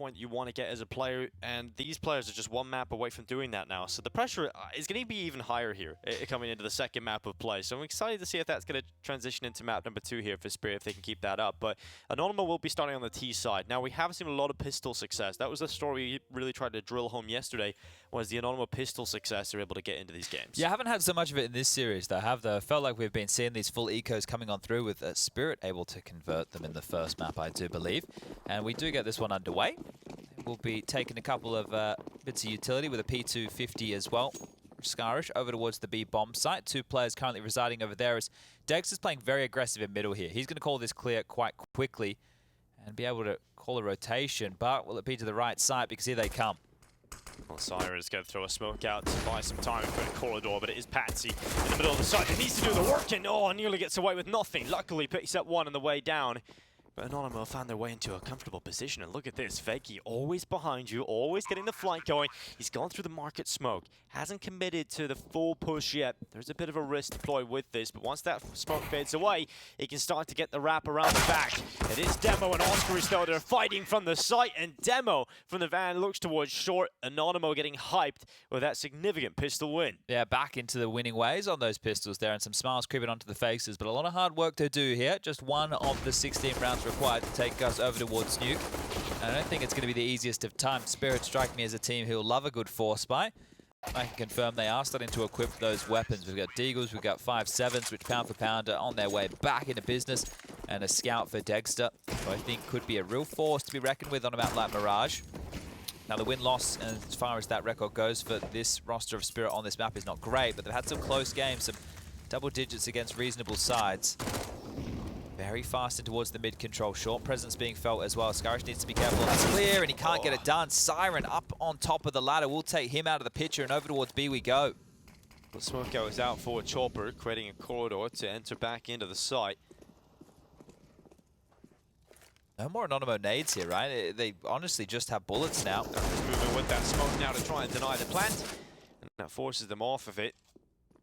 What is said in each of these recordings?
point you want to get as a player, and these players are just one map away from doing that now. So the pressure is going to be even higher here coming into the second map of play. So I'm excited to see if that's going to transition into map number 2 here for Spirit, if they can keep that up. But Anonymo will be starting on the T side. Now, we have seen a lot of pistol success. That was a story we really tried to drill home yesterday, was the Anonymo pistol success they're able to get into these games. Yeah, I haven't had so much of it in this series, though, have they? I felt like we've been seeing these full ecos coming on through with Spirit able to convert them in the first map, I do believe. And we do get this one underway. We'll be taking a couple of bits of utility with a P250 as well. Oskarish over towards the B bomb site. 2 players currently residing over there as Dex is playing very aggressive in middle here. He's going to call this clear quite quickly and be able to call a rotation. But will it be to the right side? Because here they come. Well, Siren's going to throw a smoke out to buy some time for the corridor, but it is Patsy in the middle of the site that needs to do the work, and nearly gets away with nothing. Luckily, picks up one on the way down. But Anonymo found their way into a comfortable position, and look at this. Veki always behind you, always getting the flank going. He's gone through the market smoke, hasn't committed to the full push yet. There's a bit of a risk deployed with this, but once that smoke fades away, he can start to get the wrap around the back. It is Demo and oskarish though, they're fighting from the site, and Demo from the van looks towards short. Anonymo getting hyped with that significant pistol win. Yeah, back into the winning ways on those pistols there, and some smiles creeping onto the faces, but a lot of hard work to do here. Just one of the 16 rounds required to take us over towards Nuke. And I don't think it's going to be the easiest of times. Spirit strike me as a team who'll love a good force buy. I can confirm they are starting to equip those weapons. We've got Deagles, we've got 5.7s, which pound for pound are on their way back into business. And a scout for Dexter, who I think could be a real force to be reckoned with on a map like Mirage. Now, the win-loss, as far as that record goes for this roster of Spirit on this map, is not great, but they've had some close games, some double digits against reasonable sides. Very fast in towards the mid-control. Short presence being felt as well. Oskarish needs to be careful. That's clear, and he can't get it done. Siren up on top of the ladder. We'll take him out of the picture, and over towards B we go. The smoke goes out for Chopper, creating a corridor to enter back into the site. No more Anonymo nades here, right? They honestly just have bullets now. Just moving with that smoke now to try and deny the plant, and that forces them off of it.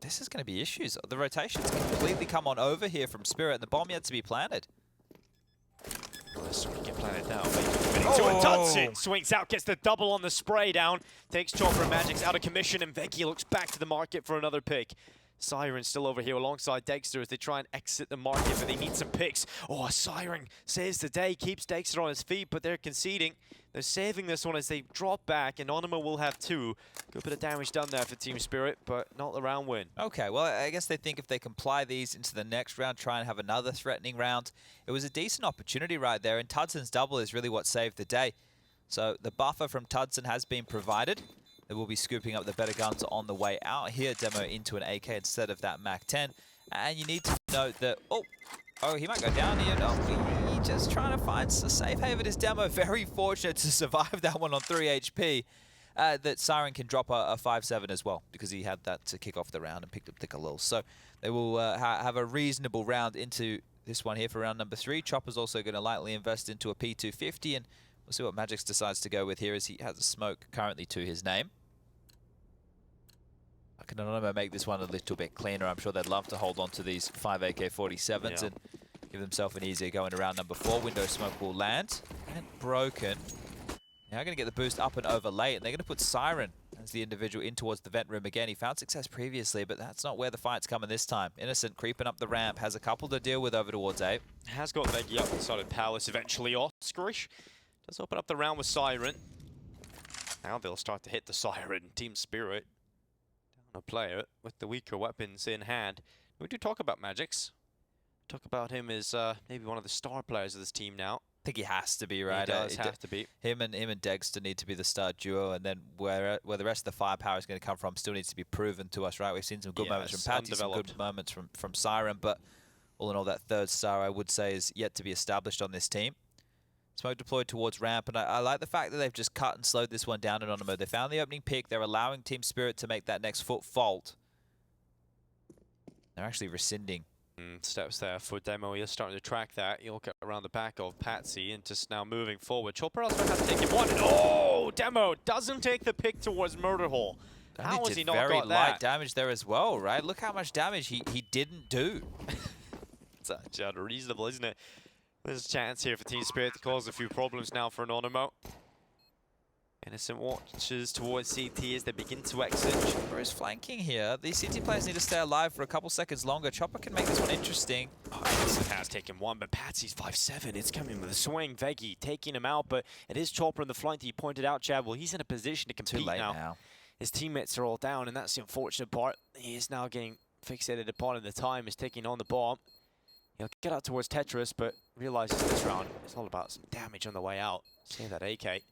This is going to be issues. The rotation's completely come on over here from Spirit, and the bomb yet to be planted. Well, this one get planted now. tudsoN swings out, gets the double on the spray down, takes Chopper and Magix out of commission, and Veki looks back to the market for another pick. Siren still over here alongside Dexter as they try and exit the market, but they need some picks. Oh, Siren saves the day, keeps Dexter on his feet, but they're conceding. They're saving this one as they drop back, and Anonymo will have 2. Good bit of damage done there for Team Spirit, but not the round win. Okay, well, I guess they think if they comply these into the next round, try and have another threatening round. It was a decent opportunity right there, and tudsoN's double is really what saved the day. So the buffer from tudsoN has been provided. They will be scooping up the better guns on the way out here. Demo into an AK instead of that MAC-10. And you need to note that... Oh, he might go down here. No, he just trying to find a safe haven as Demo. Very fortunate to survive that one on 3 HP. That Siren can drop a 5.7 as well, because he had that to kick off the round and picked up the Khalil. So they will have a reasonable round into this one here for round number 3. Chopper's also going to lightly invest into a P250, and we'll see what Magix decides to go with here, as he has a smoke currently to his name. I can Anonymo make this one a little bit cleaner. I'm sure they'd love to hold on to these 5 AK-47s and give themselves an easier go into round number 4. Window smoke will land. And broken. Now going to get the boost up and over late, and they're going to put Siren as the individual in towards the vent room again. He found success previously, but that's not where the fight's coming this time. Innocent creeping up the ramp, has a couple to deal with over towards A. Has got Veki up inside of Palace eventually. oskarish does open up the round with Siren. Now they'll start to hit the Siren. Team Spirit down a player with the weaker weapons in hand. We do talk about Magix. Talk about him as maybe one of the star players of this team now. I think he has to be, right? He does have to be. Him and Dexter need to be the star duo, and then where the rest of the firepower is going to come from still needs to be proven to us, right? We've seen some good moments from Patty, some good moments from Siren, but all in all, that third star, I would say, is yet to be established on this team. Smoke deployed towards ramp, and I like the fact that they've just cut and slowed this one down in Anonymo. They found the opening pick. They're allowing Team Spirit to make that next foot fault. They're actually rescinding. Steps there for Demo. He's starting to track that. He'll get around the back of Patsy and just now moving forward. Chopper also has to take him one. Oh, Demo doesn't take the pick towards Murder Hole. How has he not got that? Very light damage there as well, right? Look how much damage he didn't do. It's actually unreasonable, isn't it? There's a chance here for Team Spirit to cause a few problems now for Anonymo. Innocent watches towards CT as they begin to exit. Chopper is flanking here. These CT players need to stay alive for a couple seconds longer. Chopper can make this one interesting. Oh, Innocent has taken one, but Patsy's 5-7. It's coming with a swing. Veggie taking him out, but it is Chopper in the flank that you pointed out, Chad. Well, he's in a position to compete Too late now. His teammates are all down, and that's the unfortunate part. He is now getting fixated upon in the time, is taking on the bomb. He'll get out towards Tetris, but realizes this round it's all about some damage on the way out. Save that AK.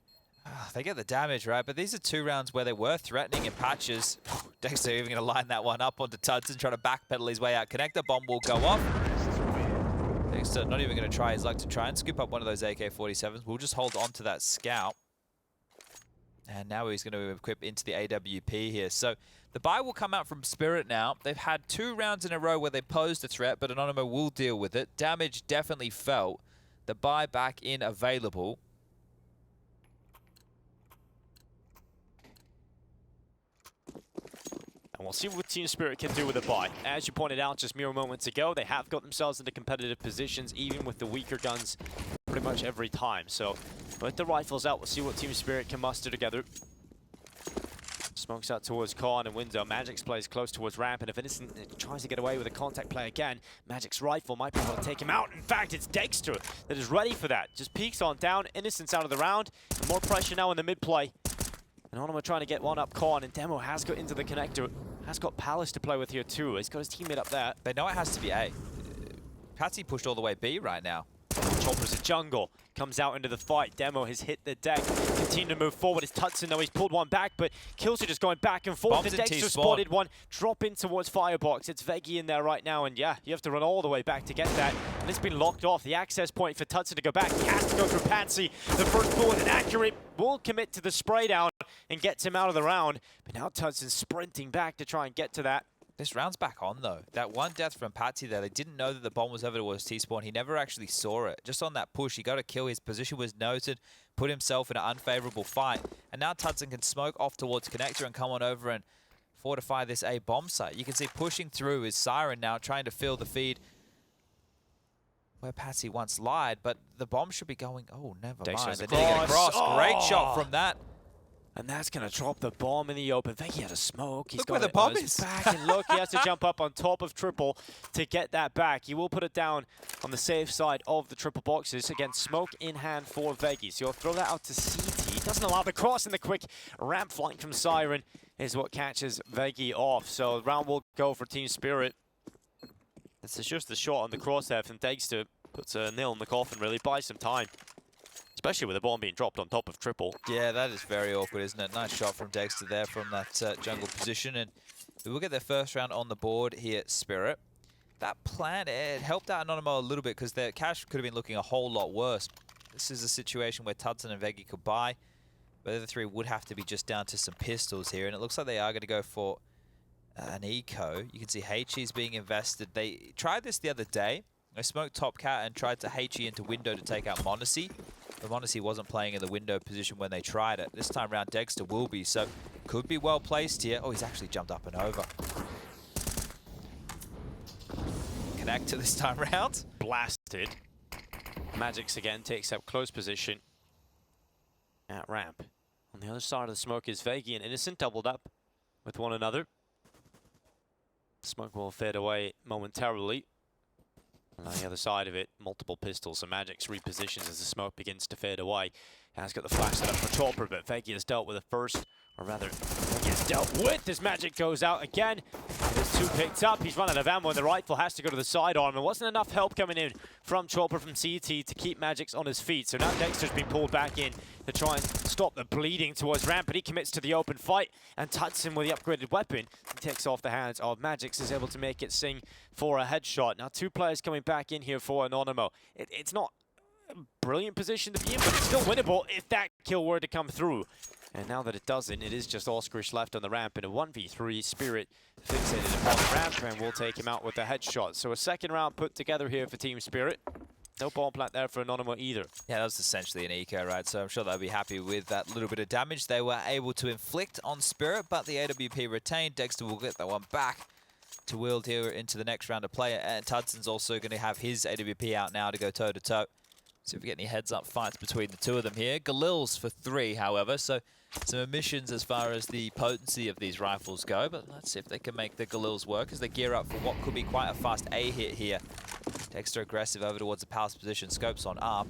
They get the damage, right? But these are 2 rounds where they were threatening in patches. Dexter even going to line that one up onto tudsoN, trying to backpedal his way out. Connector bomb will go off. Dexter not even going to try his luck to try and scoop up one of those AK-47s. We'll just hold on to that scout. And now he's going to equip into the AWP here. So the buy will come out from Spirit now. They've had 2 rounds in a row where they posed a threat, but Anonymo will deal with it. Damage definitely felt. The buy back in available. And we'll see what Team Spirit can do with a buy. As you pointed out just mere moments ago, they have got themselves into competitive positions, even with the weaker guns, pretty much every time. So with the rifles out, we'll see what Team Spirit can muster together. Smokes out towards Khan and window. Magic's plays close towards ramp, and if Innocent tries to get away with a contact play again, Magic's rifle might be able to take him out. In fact, it's Dexter that is ready for that. Just peeks on down, Innocent's out of the round, and more pressure now in the mid play. And Anonymo trying to get one up Khan, and Demo has got into the connector. Has got Palace to play with here too. He's got his teammate up there. They know it has to be A. Patsy pushed all the way B right now. Chopper's a jungle. Comes out into the fight. Demo has hit the deck. Continue to move forward. It's tudsoN though. He's pulled one back, but kills are just going back and forth. Bombs The Dexter spotted one. Drop in towards Firebox. It's Veggie in there right now, and yeah, you have to run all the way back to get that. And it's been locked off. The access point for tudsoN to go back. He has to go through Patsy. The first bullet, inaccurate, will commit to the spray down and gets him out of the round. But now tudsoN's sprinting back to try and get to that. This round's back on, though. That one death from Patsy there, they didn't know that the bomb was over towards T-spawn. He never actually saw it. Just on that push, he got a kill. His position was noted, put himself in an unfavorable fight. And now tudsoN can smoke off towards Connector and come on over and fortify this A bomb site. You can see pushing through is Siren now, trying to fill the feed where Patsy once lied, but the bomb should be going... Oh, never mind. They did get across. Oh! Great shot from that. And that's going to drop the bomb in the open. Veggie had a smoke. He's Look got where the it on bomb his is. back, and look, he has to jump up on top of triple to get that back. He will put it down on the safe side of the triple boxes. Again, smoke in hand for Veggie. So he'll throw that out to CT. He doesn't allow the cross, and the quick ramp flank from Siren is what catches Veggie off. So the round will go for Team Spirit. This is just the shot on the cross there from Dexter. Puts a nail in the coffin, really. Buys some time. Especially with the bomb being dropped on top of triple. Yeah, that is very awkward, isn't it? Nice shot from Dexter there from that jungle position. And we will get their first round on the board here at Spirit. That plan, it helped out Anonymo a little bit because their cash could have been looking a whole lot worse. This is a situation where tudsoN and Veggie could buy. But the other 3 would have to be just down to some pistols here. And it looks like they are going to go for an eco. You can see HE's being invested. They tried this the other day. They smoked Top Cat and tried to HE into window to take out Monacy. But Monacy wasn't playing in the window position when they tried it. This time round, Dexter will be, so could be well placed here. Oh, he's actually jumped up and over. Connector this time round. Blasted. Magix again takes up close position at ramp. On the other side of the smoke is Veggie and Innocent doubled up with one another. Smoke will fade away momentarily. And on the other side of it, multiple pistols. So Magix repositions as the smoke begins to fade away. Has got the flash set up for Chopper, but Veggie has dealt with it first. Or rather, Veggie has dealt with as Magic goes out again. There's 2 picked up. He's run out of ammo, and the rifle has to go to the sidearm. There wasn't enough help coming in from Chopper from CT to keep Magix on his feet. So now Dexter's been pulled back in to try and stop the bleeding towards ramp, but he commits to the open fight. And tudsoN with the upgraded weapon, he takes off the hands of Magix, is able to make it sing for a headshot. Now 2 players coming back in here for Anonymo. It's not a brilliant position to be in, but it's still winnable if that kill were to come through. And now that it doesn't, it is just oskarish left on the ramp in a 1v3. Spirit fixated upon the ramp, and we'll take him out with a headshot. So a second round put together here for Team Spirit. No bomb plant there for Anonymo either. Yeah, that was essentially an eco, right? So I'm sure they'll be happy with that little bit of damage they were able to inflict on Spirit, but the AWP retained. Dexter will get that one back to wield here into the next round of play. And tudsoN's also going to have his AWP out now to go toe-to-toe See if we get any heads-up fights between the two of them here. Galil's for 3, however, so some omissions as far as the potency of these rifles go, but let's see if they can make the Galils work as they gear up for what could be quite a fast A hit here. Dexter aggressive over towards the palace position. Scopes on up.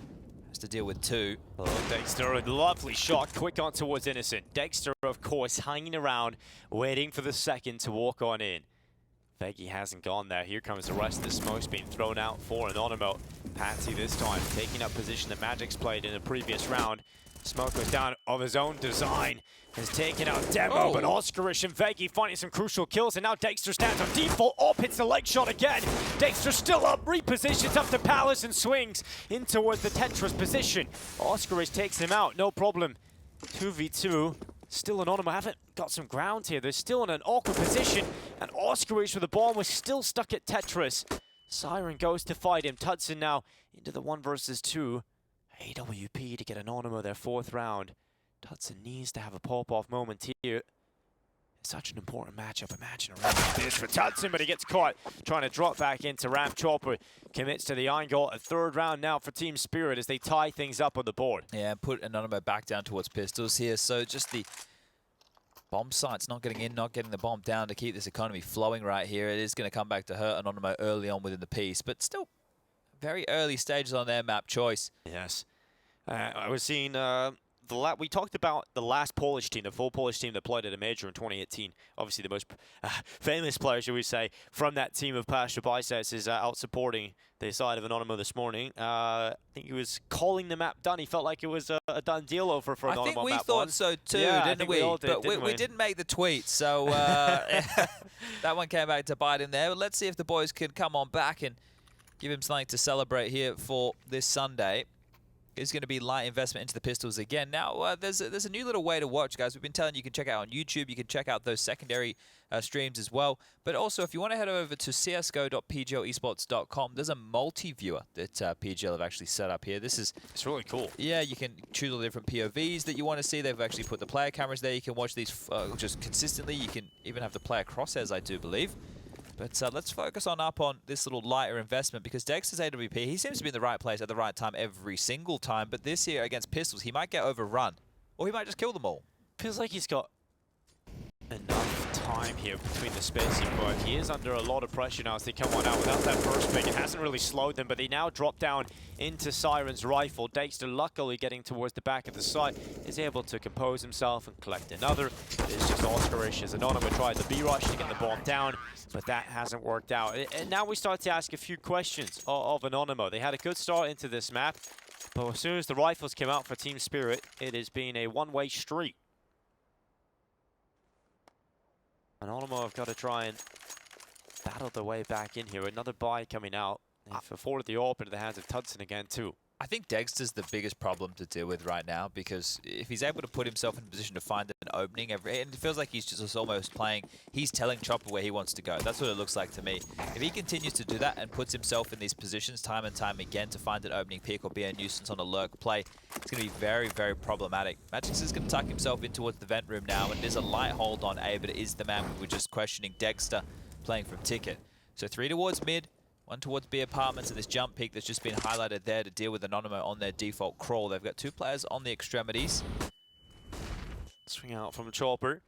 Has to deal with 2. Oh, Dexter, a lovely shot, quick on towards Innocent. Dexter, of course, hanging around, waiting for the second to walk on in. Veggie hasn't gone there. Here comes the rest of the smokes being thrown out for Anonymo. Patsy this time taking up position that Magic's played in the previous round. Smoke was down of his own design. Has taken out Demo, but oskarish and Veggie finding some crucial kills, and now Dexter stands on default. Up hits the leg shot again. Dexter still up, repositions up to Palace and swings in towards the Tetris position. oskarish takes him out, no problem. 2v2. Still Anonymo haven't got some ground here. They're still in an awkward position, and oskarish with the bomb was still stuck at Tetris. Siren goes to fight him. tudsoN now into the 1 versus 2. AWP to get Anonymo their 4th round. tudsoN needs to have a pop-off moment here. It's such an important matchup. Imagine a round like this for tudsoN, but he gets caught trying to drop back into Ram. Chopper commits to the iron goal. A 3rd round now for Team Spirit as they tie things up on the board. Yeah, put Anonymo back down towards pistols here. So just the bomb site's not getting in, not getting the bomb down to keep this economy flowing right here. It is going to come back to hurt Anonymo early on within the piece, but still very early stages on their map choice. Yes. I was seeing we talked about the last Polish team, the full Polish team that played at a major in 2018. Obviously, the most famous player, should we say, from that team of Pasha Biceps is out supporting the side of Anonymo this morning. I think he was calling the map done. He felt like it was a done deal over for Anonymo. I think we map thought 1. so too, yeah, didn't we? all did, but didn't we didn't make the tweet, so that one came back to bite him there. But let's see if the boys can come on back and give him something to celebrate here for this Sunday. Is going to be light investment into the pistols again. Now, there's a new little way to watch, guys. We've been telling you can check out on YouTube. You can check out those secondary streams as well. But also, if you want to head over to csgo.pglesports.com, there's a multi-viewer that PGL have actually set up here. It's really cool. Yeah, you can choose all the different POVs that you want to see. They've actually put the player cameras there. You can watch these just consistently. You can even have the player crosshairs, I do believe. But let's focus on this little lighter investment because Dexter's AWP, he seems to be in the right place at the right time every single time. But this year against pistols, he might get overrun. Or he might just kill them all. Feels like he's got enough time here between the spacing, but he is under a lot of pressure now as they come on out without that first pick. It hasn't really slowed them, but they now drop down into Siren's rifle. Dexter, luckily getting towards the back of the site, is able to compose himself and collect another. It's just oskarish as Anonymo tried the B-rush to get the bomb down, but that hasn't worked out. And now we start to ask a few questions of Anonymo. They had a good start into this map, but as soon as the rifles came out for Team Spirit, it has been a one-way street. Anonymo have got to try and battle their way back in here. Another buy coming out. They've afforded the AWP into the hands of tudsoN again too. I think Dexter's the biggest problem to deal with right now because if he's able to put himself in a position to find an opening, and it feels like he's just almost playing, he's telling Chopper where he wants to go. That's what it looks like to me. If he continues to do that and puts himself in these positions time and time again to find an opening pick or be a nuisance on a lurk play, it's going to be very, very problematic. Magix is going to tuck himself in towards the vent room now, and it is a light hold on A, but it is the man we were just questioning, Dexter, playing from Ticket. So 3 towards mid. 1 towards B apartments and this jump peak that's just been highlighted there to deal with Anonymo on their default crawl. They've got 2 players on the extremities. Swing out from Chopper.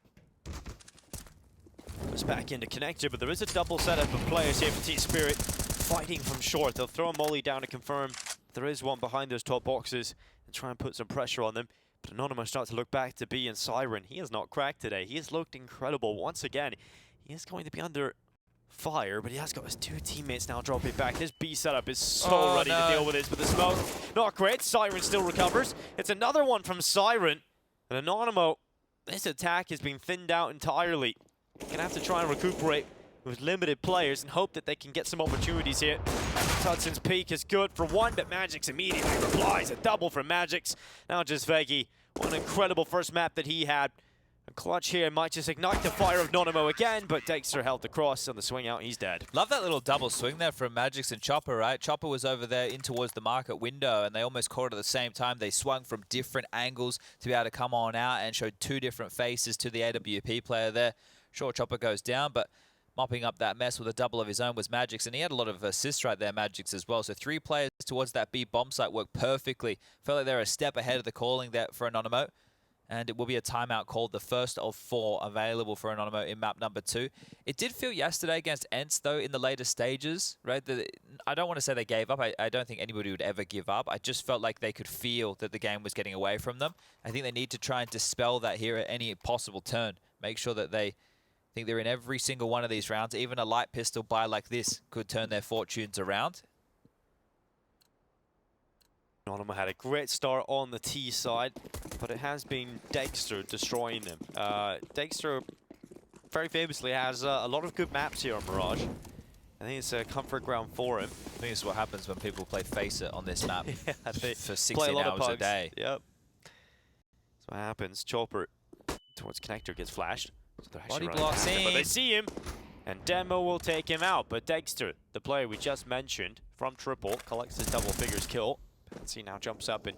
Goes back into connector, but there is a double setup of players here for Team Spirit fighting from short. They'll throw a molly down to confirm there is one behind those top boxes and try and put some pressure on them. But Anonymo starts to look back to B and Siren. He has not cracked today. He has looked incredible. Once again, he is going to be under fire, but he has got his 2 teammates now dropping back. His B setup is so ready to deal with this, but the smoke, not great. Siren still recovers. It's another one from Siren. And Anonymo, this attack has been thinned out entirely. Gonna have to try and recuperate with limited players and hope that they can get some opportunities here. tudson's peak is good for 1, but Magix immediately replies. A double from Magix. Now just Veggie. What an incredible first map that he had. A clutch here might just ignite the fire of Anonymo again, but Dexter held the cross on the swing out. He's dead. Love that little double swing there from Magix and Chopper, right? Chopper was over there in towards the market window, and they almost caught at the same time. They swung from different angles to be able to come on out and showed 2 different faces to the AWP player there. Sure, Chopper goes down, but mopping up that mess with a double of his own was Magic's, and he had a lot of assists right there, Magic's as well. So 3 players towards that B bomb site worked perfectly. Felt like they're a step ahead of the calling there for Anonymo. And it will be a timeout called, the first of 4 available for Anonymo in map number 2. It did feel yesterday against Ents, though, in the later stages, right? I don't want to say they gave up. I don't think anybody would ever give up. I just felt like they could feel that the game was getting away from them. I think they need to try and dispel that here at any possible turn. Make sure that they think they're in every single one of these rounds. Even a light pistol buy like this could turn their fortunes around. Anonymo had a great start on the T side, but it has been Dexter destroying them. Dexter very famously has a lot of good maps here on Mirage. I think it's a comfort ground for him. I think this is what happens when people play Face It on this map for 16 hours a day. Yep. That's what happens. Chopper towards Connector gets flashed. So Body blocks in. But they see him, and Demo will take him out. But Dexter, the player we just mentioned from Triple, collects his double figures kill. Patsy now jumps up and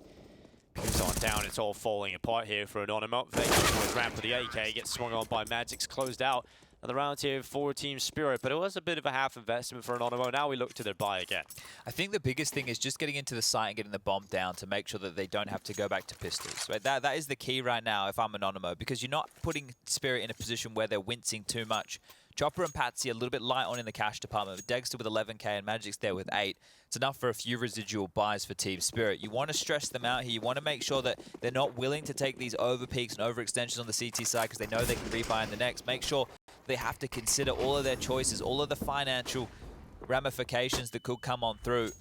pews on down. It's all falling apart here for Anonymo. Vega towards ramp for the AK, gets swung on by Magic's, closed out. Another round here for Team Spirit, but it was a bit of a half investment for Anonymo. Now we look to their buy again. I think the biggest thing is just getting into the site and getting the bomb down to make sure that they don't have to go back to pistols. Right? That is the key right now if I'm Anonymo, because you're not putting Spirit in a position where they're wincing too much. Chopper and Patsy a little bit light on in the cash department, but Dexter with 11k and Magic's there with 8. It's enough for a few residual buys for Team Spirit. You want to stress them out here. You want to make sure that they're not willing to take these over peaks and overextensions on the CT side because they know they can rebuy in the next. Make sure they have to consider all of their choices, all of the financial ramifications that could come on through.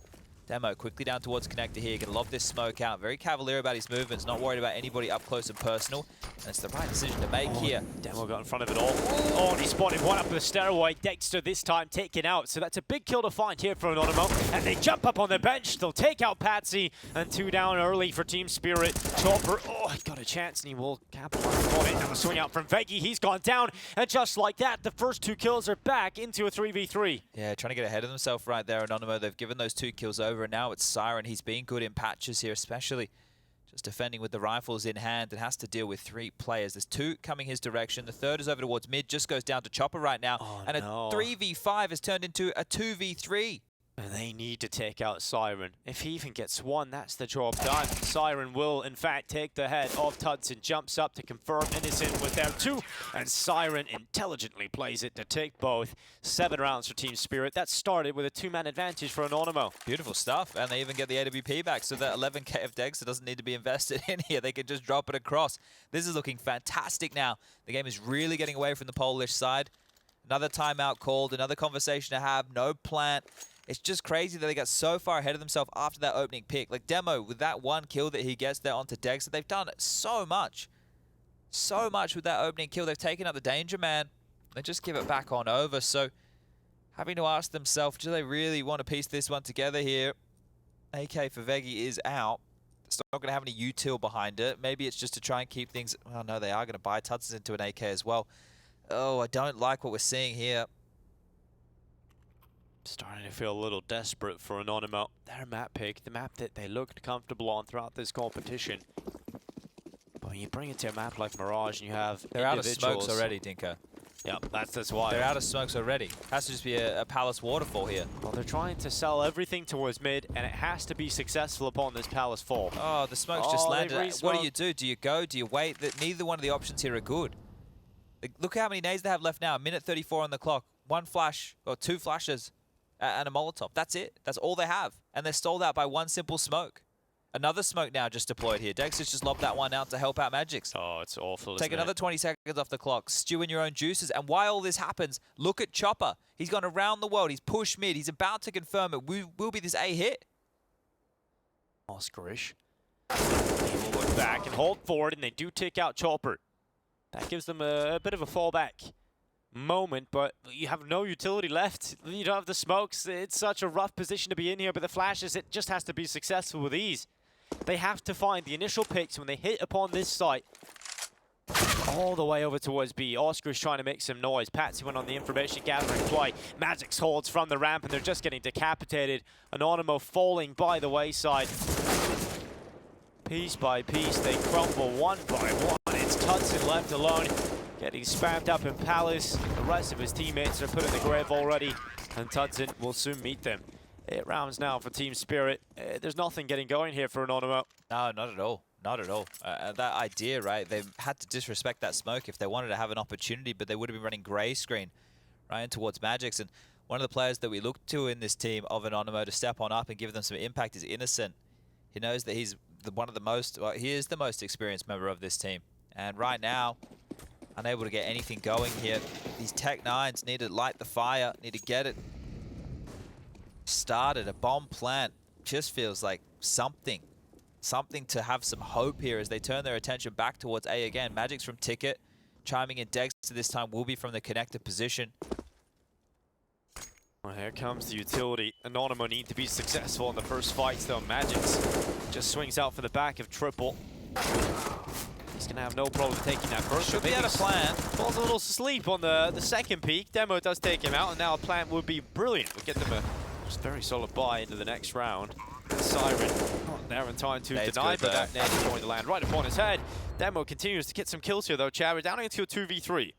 Demo quickly down towards Connector here. Gonna lob this smoke out. Very cavalier about his movements. Not worried about anybody up close and personal. And it's the right decision to make here. Demo got in front of it all. Oh, and he spotted one up the stairway. Dexter this time taken out. So that's a big kill to find here for Anonymo. And they jump up on the bench. They'll take out Patsy. And 2 down early for Team Spirit. Chopper, oh, he got a chance and he will capitalize on it. Now a swing out from Veggie. He's gone down. And just like that, the first 2 kills are back into a 3v3. Yeah, trying to get ahead of themselves right there, Anonymo. They've given those 2 kills over. And now it's Siren. He's been good in patches here, especially just defending with the rifles in hand and has to deal with 3 players. There's 2 coming his direction. The third is over towards mid, just goes down to Chopper right now. Oh, and no. a 3v5 has turned into a 2v3. And they need to take out Siren. If he even gets 1, that's the job done. Siren will, in fact, take the head of tudsoN. Jumps up to confirm Innocent with their 2. And Siren intelligently plays it to take both. 7 rounds for Team Spirit. That started with a 2-man advantage for Anonymo. Beautiful stuff. And they even get the AWP back, so that 11k of Dexter doesn't need to be invested in here. They can just drop it across. This is looking fantastic now. The game is really getting away from the Polish side. Another timeout called, another conversation to have, no plant. It's just crazy that they got so far ahead of themselves after that opening pick. Like Demo, with that 1 kill that he gets there onto Dexter, they've done so much. So much with that opening kill. They've taken out the danger man. They just give it back on over. So having to ask themselves, do they really want to piece this one together here? AK for Veggie is out. It's not going to have any util behind it. Maybe it's just to try and keep things... Oh no, they are going to buy tudsoN into an AK as well. Oh, I don't like what we're seeing here. Starting to feel a little desperate for Anonymo. Their map pick, the map that they looked comfortable on throughout this competition. But when you bring it to a map like Mirage and you have They're out of smokes already, Dinka. Yeah, that's why. They're out of smokes already. Has to just be a Palace waterfall here. Well, they're trying to sell everything towards mid, and it has to be successful upon this Palace fall. Oh, the smoke's just landed. What do? Do you go? Do you wait? Neither one of the options here are good. Look how many nades they have left now. 1:34 on the clock. 1 flash, or 2 flashes. And a Molotov. That's it. That's all they have. And they're stalled out by 1 simple smoke. Another smoke now just deployed here. Dexter's just lobbed that one out to help out Magic's. Oh, it's awful, Take another 20 seconds off the clock. Stew in your own juices. And while all this happens, look at Chopper. He's gone around the world. He's pushed mid. He's about to confirm it. Will be this A hit. Oskarish. He will look back and hold forward, and they do take out Chopper. That gives them a bit of a fallback moment, but you have no utility left. You don't have the smokes. It's such a rough position to be in here, but the flashes, it just has to be successful with ease. They have to find the initial picks when they hit upon this site. All the way over towards B. Oscar is trying to make some noise. Patsy went on the information gathering play. Magic's holds from the ramp, and they're just getting decapitated. Anonymo falling by the wayside. Piece by piece, they crumble 1 by 1. It's tudsoN left alone. getting spammed up in Palace. The rest of his teammates are put in the grave already, and tudsoN will soon meet them. 8 rounds now for Team Spirit. There's nothing getting going here for Anonymo. No, not at all. Not at all. That idea, right? They had to disrespect that smoke if they wanted to have an opportunity, but they would have been running grey screen right in towards Magix. And one of the players that we look to in this team of Anonymo to step on up and give them some impact is innocent. He knows that he's he is the most experienced member of this team. And right now, unable to get anything going here. These Tech 9s need to light the fire, need to get it started. A bomb plant just feels like something to have some hope here as they turn their attention back towards A again. Magix from Ticket, chiming in. Dexter this time will be from the connector position. Well, here comes the utility. Anonymo need to be successful in the first fights though. Magix just swings out for the back of triple. He's gonna have no problem taking that first. Should be able to plan. Falls a little asleep on the second peak. Demo does take him out, and now a plant would be brilliant. We'll get them a very solid buy into the next round. Siren not there in time to deny, but that net is going to land right upon his head. Demo continues to get some kills here though, Chad. We're down into a 2v3.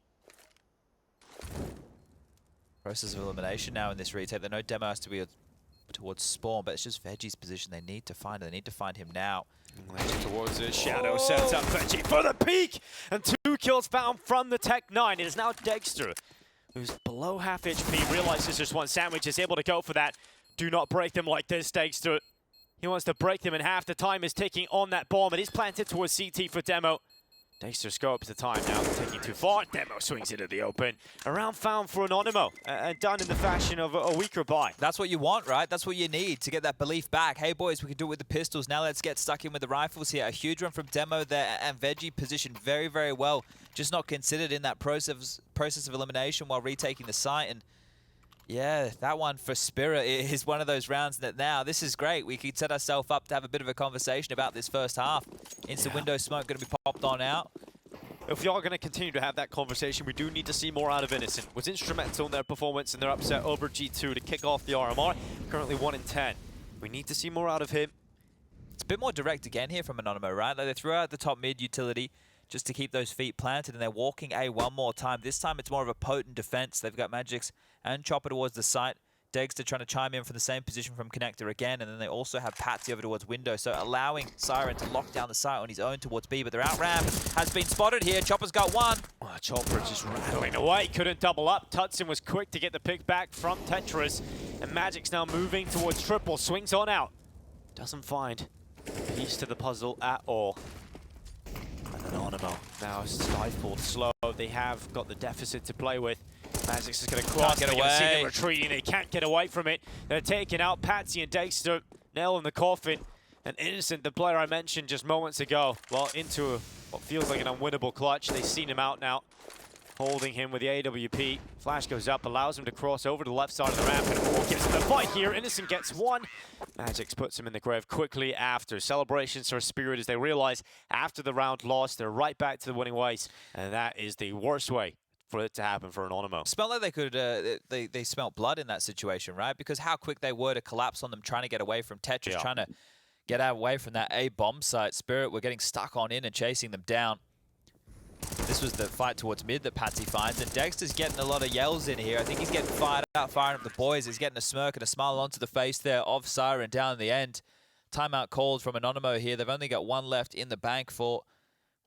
Process of elimination now in this retake. They know Demo has to be towards spawn, but it's just Veggie's position they need to find. They need to find him now. Towards his shadow, sets up Veggie for the peak! And 2 kills found from the Tech 9. It is now Dexter, who's below half HP, realizes there's one sandwich, is able to go for that. Do not break them like this, Dexter. He wants to break them in half. The time is ticking on that bomb. It is planted towards CT for Demo. Dexter scopes the time now, taking too far. Demo swings into the open. A round found for Anonymo, and done in the fashion of a weaker buy. That's what you want, right? That's what you need to get that belief back. Hey boys, we can do it with the pistols. Now let's get stuck in with the rifles here. A huge run from Demo there, and Veggie positioned very, very well. Just not considered in that process of elimination while retaking the site. And yeah, that one for Spirit is one of those rounds that now, this is great. We could set ourselves up to have a bit of a conversation about this first half. Instant window smoke going to be popped on out. If we are going to continue to have that conversation, we do need to see more out of Innocent. Was instrumental in their performance and their upset over G2 to kick off the RMR. Currently 1 in 10. We need to see more out of him. It's a bit more direct again here from Anonymo, right? Like they threw out the top mid utility just to keep those feet planted, and they're walking A one more time. This time it's more of a potent defense. They've got Magix and Chopper towards the site. Dexter trying to chime in from the same position from connector again, and then they also have Patsy over towards window, so allowing Siren to lock down the site on his own towards B, but their out-ramp has been spotted here. Chopper's got one. Oh, Chopper just rattling away, couldn't double up. tudsoN was quick to get the pick back from Tetris, and Magic's now moving towards triple, swings on out. Doesn't find a piece to the puzzle at all. Anonymo now stifled, slow. They have got the deficit to play with. Magix is going to cross. Can't get away. See them retreating. They can't get away from it. They're taking out Patsy and Dexter. Nail in the coffin. And Innocent, the player I mentioned just moments ago, well, into what feels like an unwinnable clutch. They've seen him out now, holding him with the AWP. Flash goes up, allows him to cross over to the left side of the ramp, and gets the fight here. Innocent gets one. Magix puts him in the grave quickly after. Celebrations for Spirit as they realize after the round lost, they're right back to the winning ways. And that is the worst way for it to happen for Anonymo. Smelled like they could, they smelt blood in that situation, right? Because how quick they were to collapse on them, trying to get away from Tetris, trying to get away from that A bomb site. Spirit were getting stuck on in and chasing them down. This was the fight towards mid that Patsy finds, and Dexter's getting a lot of yells in here. I think he's getting fired up, firing up the boys. He's getting a smirk and a smile onto the face there of Siren down in the end. Timeout called from Anonymo here. They've only got one left in the bank for,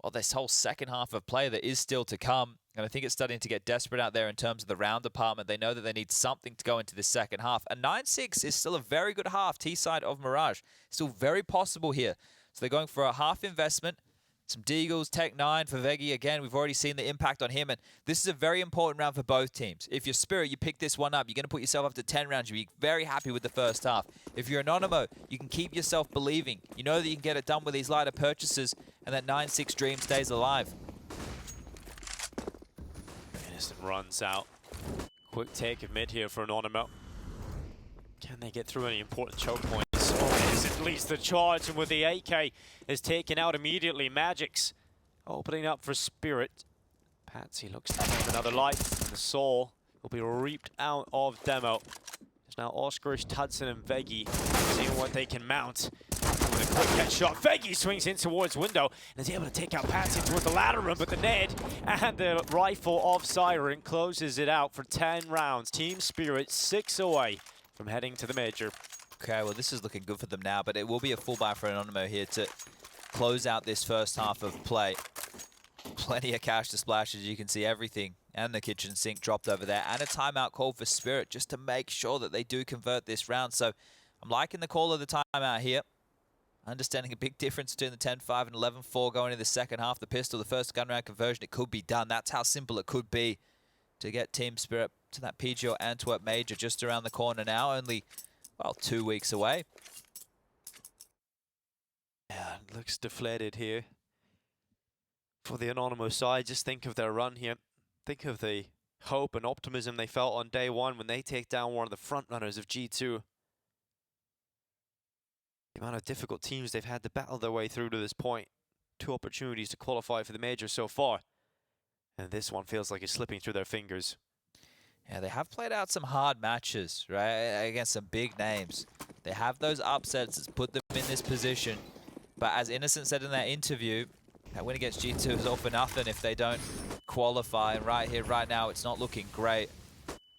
well, this whole second half of play that is still to come. And I think it's starting to get desperate out there in terms of the round department. They know that they need something to go into this second half. A 9-6 is still a very good half, T-side of Mirage. Still very possible here. So they're going for a half investment. Some Deagles, Tech 9 for Veggie. Again, we've already seen the impact on him. And this is a very important round for both teams. If you're Spirit, you pick this one up. You're going to put yourself up to 10 rounds. You'll be very happy with the first half. If you're Anonymo, you can keep yourself believing. You know that you can get it done with these lighter purchases, and that 9-6 dream stays alive. Innocent runs out. Quick take of mid here for Anonymo. Can they get through any important choke points? Oh, Innocent leads the charge, and with the AK is taken out immediately. Magix opening up for Spirit. Patsy looks to have another life. The soul will be reaped out of Demo. There's now oskarish, tudsoN, and Veggie seeing what they can mount. with a quick headshot. Veggie swings in towards window and is able to take out Patsy towards the ladder room, but the nade and the rifle of Siren closes it out for 10 rounds. Team Spirit 6 away from heading to the major. Okay, well, this is looking good for them now, but it will be a full buy for Anonymo here to close out this first half of play. Plenty of cash to splash, as you can see everything. And the kitchen sink dropped over there. And a timeout call for Spirit just to make sure that they do convert this round. So I'm liking the call of the timeout here. Understanding a big difference between the 10-5 and 11-4 going into the second half. The pistol, the first gun round conversion, it could be done. That's how simple it could be to get Team Spirit to that PGL Antwerp major just around the corner now. Only, well, 2 weeks away. Yeah, it looks deflated here. For the Anonymo side, just think of their run here. Think of the hope and optimism they felt on day one when they take down one of the front runners of G2. The amount of difficult teams they've had to battle their way through to this point. 2 opportunities to qualify for the major so far. And this one feels like it's slipping through their fingers. Yeah, they have played out some hard matches, right, against some big names. They have those upsets that's put them in this position. But as Innocent said in that interview, that win against G2 is all for nothing if they don't qualify. And right here, right now, it's not looking great.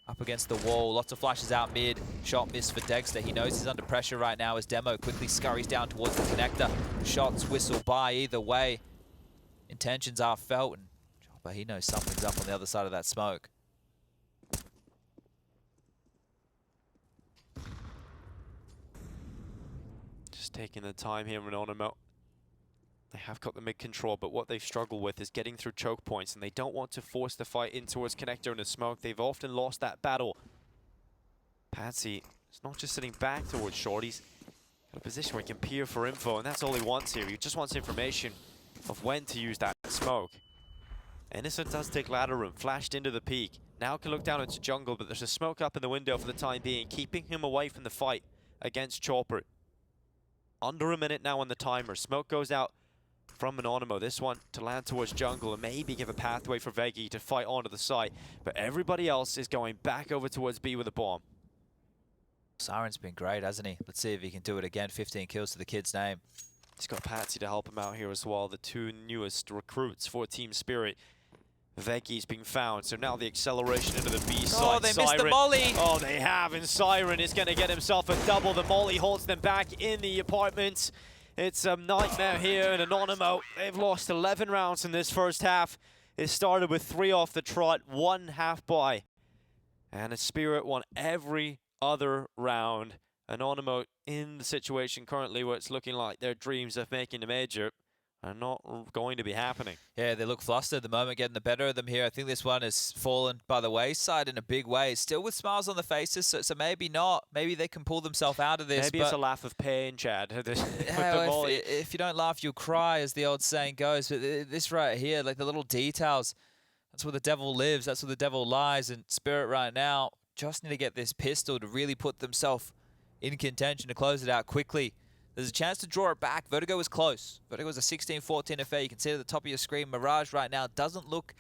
Up against the wall, lots of flashes out mid. Shot missed for Dexter. He knows he's under pressure right now as Demo quickly scurries down towards the connector. Shots whistle by either way. Intentions are felt, and but he knows something's up on the other side of that smoke. Just taking the time here in Anonymo. They have got the mid control, but what they've struggled with is getting through choke points, and they don't want to force the fight in towards connector and the smoke. They've often lost that battle. Patsy is not just sitting back towards short, he's got a position where he can peer for info, and that's all he wants here. He just wants information of when to use that smoke. Innocent does take ladder room, flashed into the peak. Now can look down into jungle, but there's a smoke up in the window for the time being, keeping him away from the fight against Chopper. Under a minute now on the timer. Smoke goes out from Anonymo. This one to land towards jungle and maybe give a pathway for Veggie to fight onto the site. But everybody else is going back over towards B with a bomb. Siren's been great, hasn't he? Let's see if he can do it again. 15 kills to the kid's name. He's got Patsy to help him out here as well. The 2 newest recruits for Team Spirit. Veggie's being found, so now the acceleration into the B side. Oh, they missed the molly! Oh, they have, and Siren is going to get himself a double. The molly holds them back in the apartment. It's a nightmare here in Anonymo. They've lost 11 rounds in this first half. It started with 3 off the trot, 1 half by. And a Spirit won every other round. Anonymo in the situation currently where it's looking like their dreams of making the major are not going to be happening. Yeah, they look flustered at the moment, getting the better of them here. I think this one has fallen by the wayside in a big way. Still with smiles on the faces, so maybe not. Maybe they can pull themselves out of this. Maybe it's a laugh of pain, Chad. If you don't laugh, you'll cry, as the old saying goes. But this right here, like the little details, that's where the devil lives. That's where the devil lies. And Spirit right now just need to get this pistol to really put themselves in contention to close it out quickly. There's a chance to draw it back. Vertigo was close. Vertigo was a 16-14 affair. You can see it at the top of your screen. Mirage right now doesn't look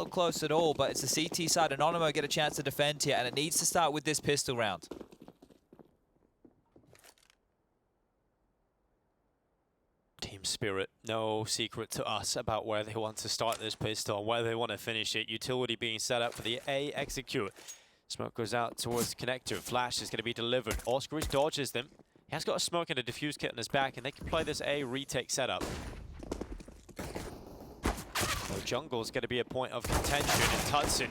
close at all, but it's the CT side. Anonymo get a chance to defend here, and it needs to start with this pistol round. Team Spirit, no secret to us about where they want to start this pistol and where they want to finish it. Utility being set up for the A execute. Smoke goes out towards the connector. Flash is going to be delivered. oskarish dodges them. He has got a smoke and a diffuse kit on his back, and they can play this A retake setup. So jungle is going to be a point of contention, and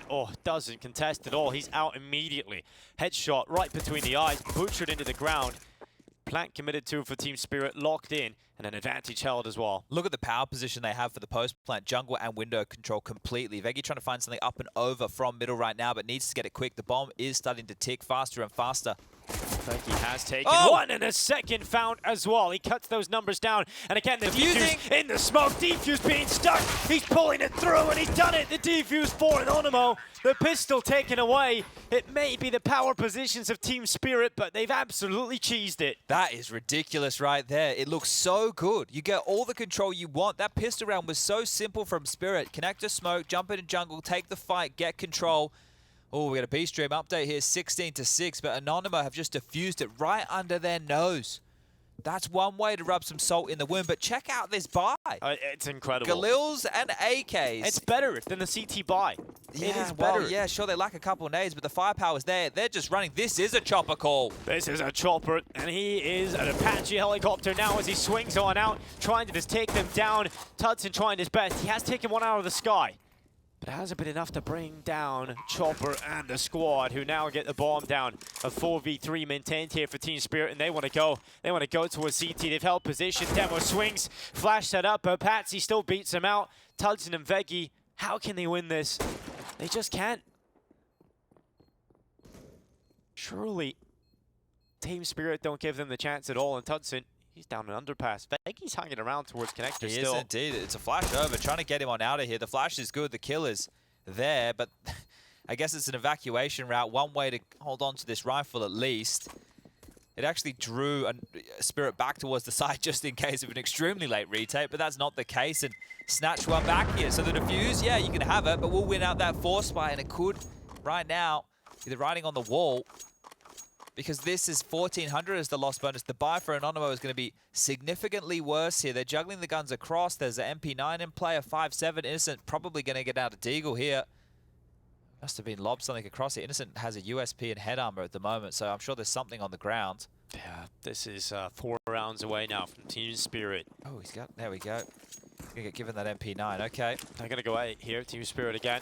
tudsoN, doesn't contest at all. He's out immediately. Headshot right between the eyes, butchered into the ground. Plant committed to for Team Spirit, locked in, and an advantage held as well. Look at the power position they have for the post plant. Jungle and window control completely. Veggie trying to find something up and over from middle right now, but needs to get it quick. The bomb is starting to tick faster and faster. Veggie has taken one, and a second found as well. He cuts those numbers down, and again the defuse in the smoke. Defuse being stuck. He's pulling it through, and he's done it. The defuse for Anonymo. The pistol taken away. It may be the power positions of Team Spirit, but they've absolutely cheesed it. That is ridiculous right there. It looks so good. You get all the control you want. That pistol round was so simple from Spirit. Connector smoke, jump into jungle, take the fight, get control. Oh, we got a B-stream update here, 16-6, but Anonymo have just diffused it right under their nose. That's one way to rub some salt in the wound, but check out this buy. It's incredible. Galils and AKs. It's better than the CT buy. Yeah, it is better. Well, yeah, sure, they lack a couple of nades, but the firepower's there. They're just running. This is a chopper call. This is a chopper, and he is an Apache helicopter now as he swings on out, trying to just take them down. tudsoN trying his best. He has taken one out of the sky, but it hasn't been enough to bring down Chopper and the squad, who now get the bomb down. A 4v3 maintained here for Team Spirit, and they want to go. They want to go to a CT. They've held position. Demo swings, flash set up, but Patsy still beats him out. tudsoN and Veggie, how can they win this? They just can't. Surely, Team Spirit don't give them the chance at all, and tudsoN, he's down an underpass. Veggie's hanging around towards connector He still. is indeed. It's a flash over, trying to get him on out of here. The flash is good, the kill is there, but I guess it's an evacuation route. One way to hold on to this rifle at least. It actually drew a Spirit back towards the side just in case of an extremely late retake, but that's not the case, and snatch one back here. So the defuse, yeah, you can have it, but we'll win out that force spy, and it could, right now, be the writing on the wall, because this is 1,400 as the loss bonus. The buy for Anonymo is going to be significantly worse here. They're juggling the guns across. There's an MP9 in play, a 5.7. Innocent probably going to get out of Deagle here. Must have been lobbed something across it. Innocent has a USP and head armor at the moment, so I'm sure there's something on the ground. Yeah, this is 4 rounds away now from Team Spirit. Oh, he's got, there we go. Gonna get given that MP9, okay. They're gonna go A here, Team Spirit again.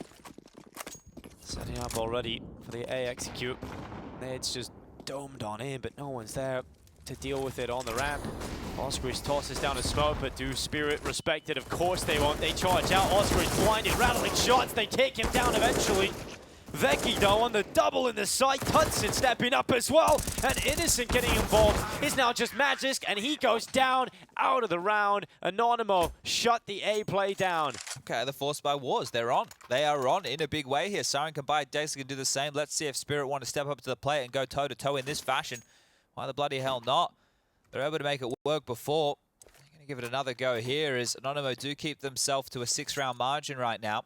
Setting up already for the A execute. It's just domed on in, but no one's there to deal with it on the ramp. oskarish tosses down a smoke, but do Spirit respect it? Of course they won't. They charge out. oskarish blinded, rattling shots. They take him down eventually. Veggie, though, on the double in the site. tudsoN stepping up as well. And Innocent getting involved. It's now just Magisk, and he goes down out of the round. Anonymo shut the A play down. Okay, the force by wars. They're on. They are on in a big way here. Siren can buy, Dex can do the same. Let's see if Spirit want to step up to the plate and go toe-to-toe in this fashion. Why the bloody hell not? They're able to make it work before. They're going to give it another go here as Anonymo do keep themselves to a 6-round margin right now.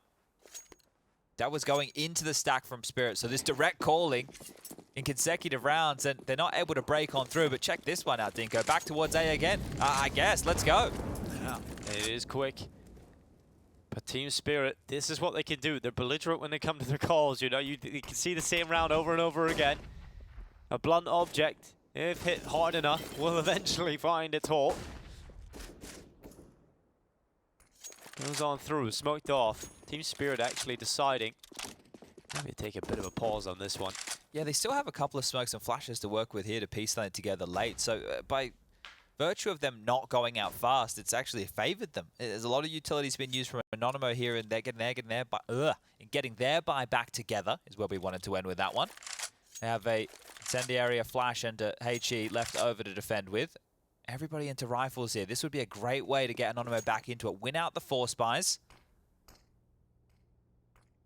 That was going into the stack from Spirit, so this direct calling in consecutive rounds, and they're not able to break on through, but check this one out, Dinko. Back towards A again, I guess. Let's go. Yeah, it is quick. But Team Spirit, this is what they can do. They're belligerent when they come to their calls, you know. You can see the same round over and over again. A blunt object, if hit hard enough, will eventually find its halt. Goes on through, smoked off. Team Spirit actually deciding maybe take a bit of a pause on this one. Yeah, they still have a couple of smokes and flashes to work with here to piece that together late. So by virtue of them not going out fast, it's actually favored them. There's a lot of utilities being used from Anonymo here, and they're getting their buy back together is where we wanted to end with that one. They have a incendiary, flash, and a HE left over to defend with. Everybody into rifles here. This would be a great way to get Anonymo back into it. Win out the force buys.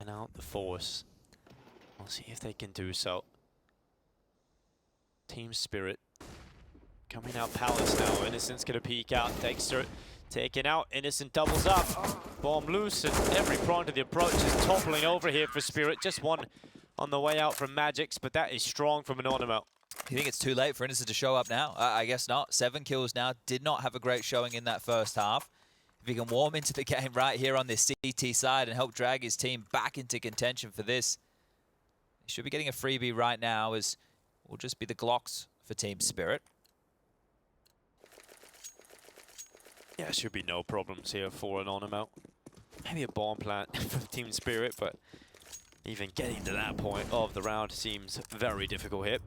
And out the force. We'll see if they can do so. Team Spirit coming out Palace now. Innocent's gonna peek out. Dexter taken out. Innocent doubles up. Bomb loose, and every prong to the approach is toppling over here for Spirit. Just one on the way out from Magix, but that is strong from Anonymo. You think it's too late for Innocent to show up now? I guess not. 7 kills now. Did not have a great showing in that first half. If he can warm into the game right here on this CT side and help drag his team back into contention for this, he should be getting a freebie right now, as will just be the Glocks for Team Spirit. Yeah, should be no problems here for Anonymo. Maybe a bomb plant from Team Spirit, but even getting to that point of the round seems very difficult here.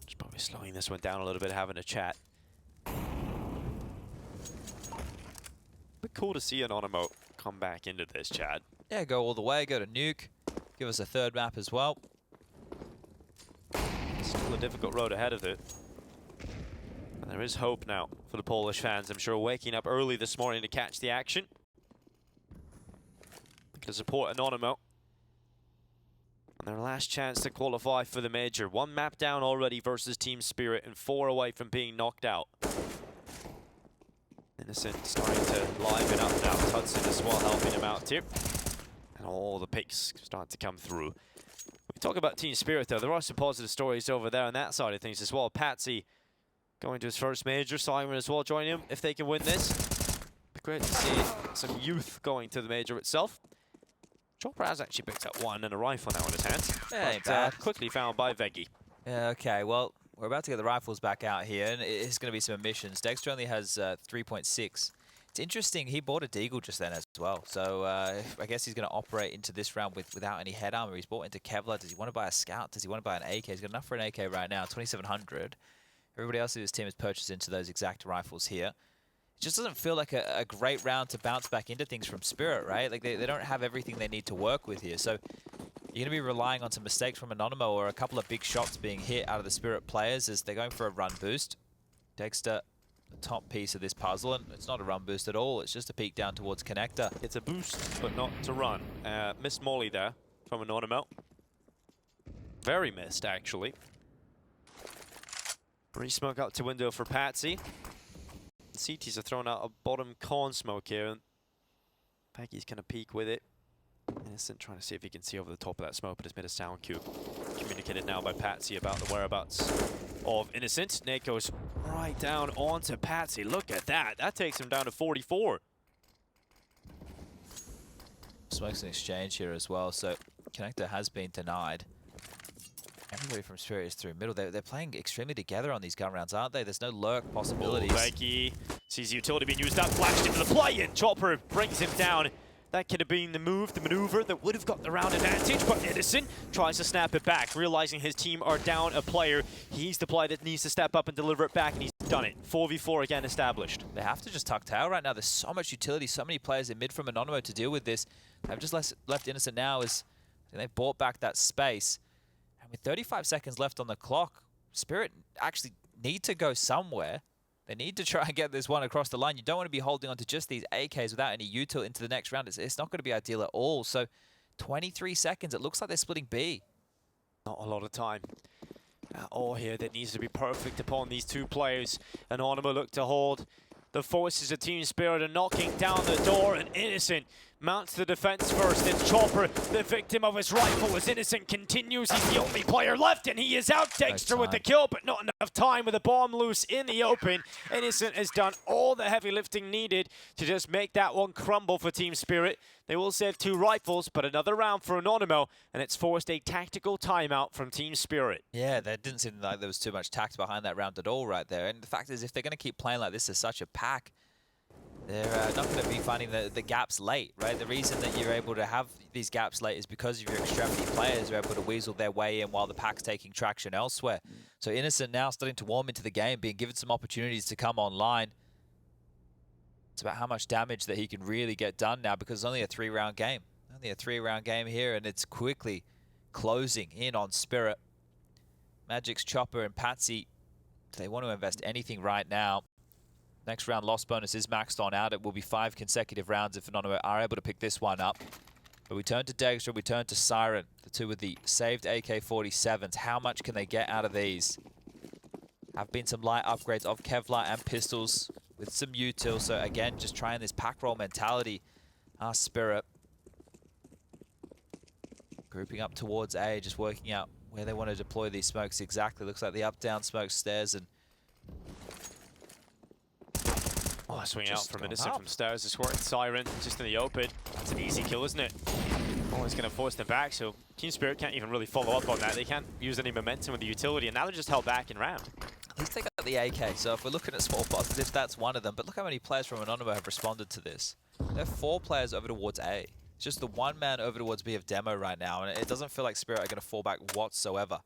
Just probably slowing this one down a little bit, having a chat. But cool to see Anonymo come back into this, Chad. Yeah, go all the way, go to Nuke. Give us a third map as well. Still a difficult road ahead of it. And there is hope now for the Polish fans, I'm sure, waking up early this morning to catch the action. To support Anonymo. And their last chance to qualify for the major. 1 map down already versus Team Spirit and 4 away from being knocked out. Innocent starting to liven up now. tudsoN as well helping him out here. And all the picks start to come through. We talk about Team Spirit though, there are some positive stories over there on that side of things as well. Patsy going to his first major. Simon as well joining him if they can win this. Be great to see some youth going to the major itself. Chopper has actually picked up one and a rifle now in his hands. Yeah, ain't but, bad. quickly found by Veggie. Yeah, okay, well, we're about to get the rifles back out here, and it's going to be some missions. Dexter only has 3.6. It's interesting, he bought a Deagle just then as well, so I guess he's going to operate into this round without any head armor. He's bought into Kevlar. Does he want to buy a Scout? Does he want to buy an AK? He's got enough for an AK right now, 2,700. Everybody else in his team has purchased into those exact rifles here. It just doesn't feel like a great round to bounce back into things from Spirit, right? Like they don't have everything they need to work with here, so you're going to be relying on some mistakes from Anonymo or a couple of big shots being hit out of the Spirit players as they're going for a run boost. Dexter, the top piece of this puzzle, and it's not a run boost at all. It's just a peek down towards Connector. It's a boost, but not to run. Missed Molly there from Anonymo. Very missed, actually. Re-smoke out to window for Patsy. The CTs are throwing out a bottom con smoke here, and Peggy's going to peek with it. Innocent trying to see if he can see over the top of that smoke, but has made a sound cue. Communicated now by Patsy about the whereabouts of Innocent. Nate goes right down onto Patsy. Look at that. That takes him down to 44. Smokes an exchange here as well, so Connector has been denied. Everybody from Spirit is through middle. They're playing extremely together on these gun rounds, aren't they? There's no lurk possibilities. Becky sees the utility being used up, flashed into the play-in. Chopper brings him down. That could have been the move, the maneuver that would have got the round advantage, but Innocent tries to snap it back, realizing his team are down a player. He's the player that needs to step up and deliver it back, and he's done it. 4v4 again established. They have to just tuck tail right now. There's so much utility, so many players in mid from Anonymo to deal with this. They've just left Innocent now as they've bought back that space. And with 35 seconds left on the clock, Spirit actually need to go somewhere. They need to try and get this one across the line. You don't want to be holding on to just these AKs without any util into the next round. It's not going to be ideal at all. So 23 seconds. It looks like they're splitting B. Not a lot of time at all here that needs to be perfect upon these two players. Anonymo look to hold the forces of Team Spirit are knocking down the door, and Innocent mounts the defense first. It's Chopper, the victim of his rifle, as Innocent continues. He's the only player left, and he is out. Dexter with the kill, but not enough time with a bomb loose in the open. Innocent has done all the heavy lifting needed to just make that one crumble for Team Spirit. They will save 2 rifles, but another round for Anonymo, and it's forced a tactical timeout from Team Spirit. Yeah, there didn't seem like there was too much tact behind that round at all right there. And the fact is, if they're going to keep playing like this as such a pack, they're not going to be finding the gaps late, right? The reason that you're able to have these gaps late is because of your extremity players are able to weasel their way in while the pack's taking traction elsewhere. So Innocent now starting to warm into the game, being given some opportunities to come online. It's about how much damage that he can really get done now because it's only a 3-round game. Only a 3-round game here, and it's quickly closing in on Spirit. Magic's Chopper and Patsy, do they want to invest anything right now? Next round loss bonus is maxed on out. It will be 5 consecutive rounds if Anonymo are able to pick this one up. But we turn to Dexter, we turn to Siren, the two with the saved AK-47s. How much can they get out of these? Have been some light upgrades of Kevlar and pistols with some util. So again, just trying this pack roll mentality. Spirit grouping up towards A, just working out where they want to deploy these smokes exactly. Looks like the up-down smoke stairs and swing out from Innocent from stairs. It's worked. Siren just in the open. That's an easy kill, isn't it? Always going to force them back, so Team Spirit can't even really follow up on that. They can't use any momentum with the utility, and now they're just held back in round. At least they got the AK, so if we're looking at small positives, that's one of them. But look how many players from Anonymo have responded to this. There are 4 players over towards A. It's just the 1 man over towards B of demo right now, and it doesn't feel like Spirit are going to fall back whatsoever.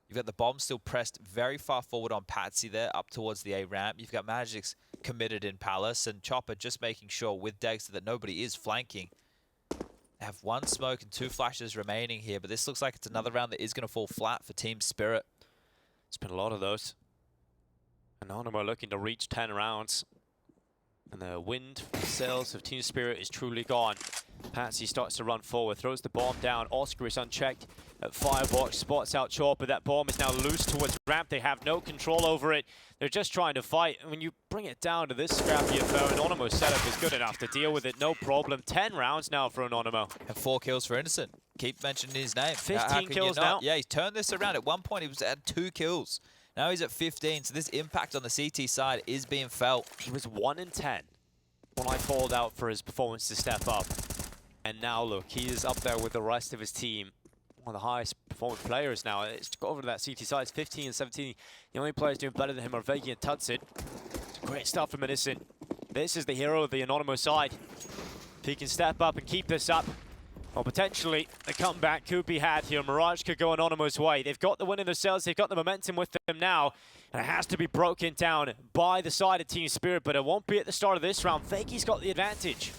You've got the bomb still pressed very far forward on Patsy there, up towards the A ramp. You've got Magic's committed in Palace, and Chopper just making sure with Dexter that nobody is flanking. They have 1 smoke and 2 flashes remaining here, but this looks like it's another round that is going to fall flat for Team Spirit. It's been a lot of those. Anonymo looking to reach 10 rounds. And the wind sails of Team Spirit is truly gone. Patsy starts to run forward, throws the bomb down. Oskarish unchecked at firebox, spots out Chopper. That bomb is now loose towards ramp. They have no control over it. They're just trying to fight. And when you bring it down to this scrappy affair, Anonymo's setup is good enough to deal with it. No problem. 10 rounds now for Anonymo. And 4 kills for Innocent. Keep mentioning his name. 15 kills now. Yeah, he's turned this around. At one point, he was at 2 kills. Now he's at 15, so this impact on the CT side is being felt. He was 1 in 10 when I called out for his performance to step up. And now look, he is up there with the rest of his team. One of the highest performing players now. It's go over to that CT side. It's 15 and 17. The only players doing better than him are Vegi and tudsoN. Great stuff from Innocent. This is the hero of the Anonymo side. If he can step up and keep this up, well, potentially the comeback could be had here. Mirage could go Anonymo's way. They've got the win in themselves. They've got the momentum with them now. And it has to be broken down by the side of Team Spirit, but it won't be at the start of this round. Vegi's got the advantage.